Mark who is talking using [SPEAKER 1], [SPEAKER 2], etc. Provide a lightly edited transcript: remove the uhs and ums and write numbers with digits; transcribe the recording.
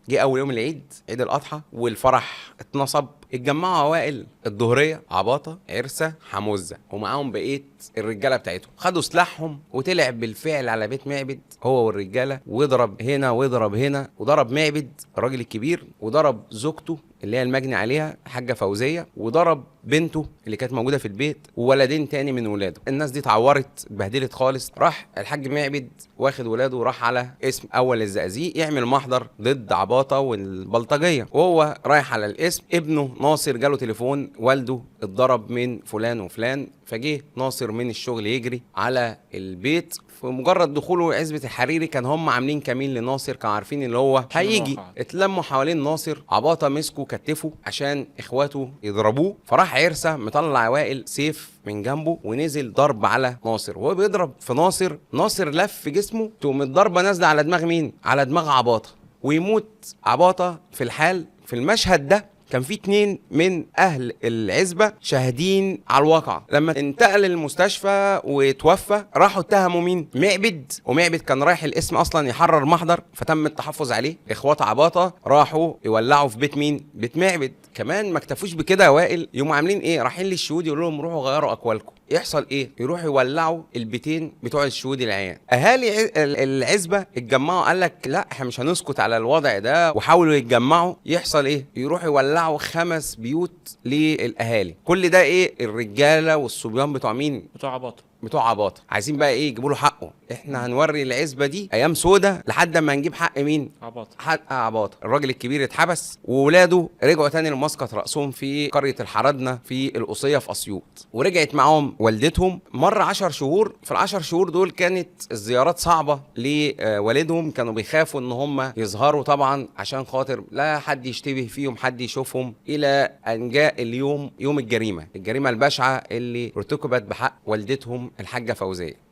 [SPEAKER 1] جه اول يوم العيد، عيد الاضحى، والفرح اتنصب. اتجمعوا اوائل الظهريه عباطه، عرسه، حموزه، ومعاهم بقيه الرجاله بتاعتهم. خدوا سلاحهم وطلع بالفعل على بيت معبد هو والرجاله، ويضرب هنا ويضرب هنا، وضرب معبد الراجل الكبير، وضرب زوجته اللي هي المجني عليها حاجه فوزيه، وضرب بنته اللي كانت موجوده في البيت، وولدين تاني من ولاده. الناس دي اتعورت، اتبهدلت خالص. راح الحاج معبد واخد ولاده وراح على اسم اول الزقازيق يعمل محضر ضد عباطه والبلطجيه. وهو رايح على الاسم، ابنه ناصر جاله تليفون والده اتضرب من فلان وفلان، فجه ناصر من الشغل يجري على البيت. في مجرد دخوله عزبة الحريري كان هم عاملين كمين لناصر، كانوا عارفين اللي هو هيجي. اتلموا حوالين ناصر، عباطة مسكوا كتفه عشان اخواته يضربوه، فراح عرسة مطلع وائل سيف من جنبه ونزل ضرب على ناصر. وهو بيضرب في ناصر، ناصر لف جسمه، تقوم الضربة نازلة على دماغ مين؟ على دماغ عباطة، ويموت عباطة في الحال. في المشهد ده كان في 2 من اهل العزبه شاهدين على الواقع. لما انتقل المستشفى وتوفى، راحوا اتهموا مين؟ معبد. ومعبد كان رايح الاسم اصلا يحرر محضر، فتم التحفظ عليه. اخوات عباطه راحوا يولعوا في بيت مين؟ بيت معبد. كمان ما اكتفوش بكده يا وائل، يقوموا عاملين ايه؟ رايحين للشهود يقولوا لهم روحوا غيروا اقوالكم. يحصل ايه؟ يروحوا يولعوا البيتين بتوع الشهود العيان. اهالي العزبه اتجمعوا، قال لك لا احنا مش هنسكت على الوضع ده، وحاولوا يتجمعوا. يحصل ايه؟ يروحوا يولعوا 5 بيوت للاهالي. كل ده ايه؟ الرجاله والصبيان بتوع مين؟
[SPEAKER 2] بتوع عباطه.
[SPEAKER 1] بتوع عباطه عايزين بقى ايه؟ يجيبوا له حقه. احنا هنوري العزبه دي ايام سودة لحد ما نجيب حق مين؟
[SPEAKER 2] عباطه.
[SPEAKER 1] حق عباطه. الراجل الكبير اتحبس، وولاده رجعوا تاني لمسقط راسهم في قريه الحردنه في القصيه في اسيوط. ورجعت معاهم والدتهم. مر 10 شهور. في ال10 شهور دول كانت الزيارات صعبه لوالدهم، كانوا بيخافوا ان هم يظهروا طبعا عشان خاطر لا حد يشتبه فيهم، حد يشوفهم، الى ان جاء اليوم، يوم الجريمه البشعه اللي ارتكبت بحق والدتهم الحاجه فوزيه.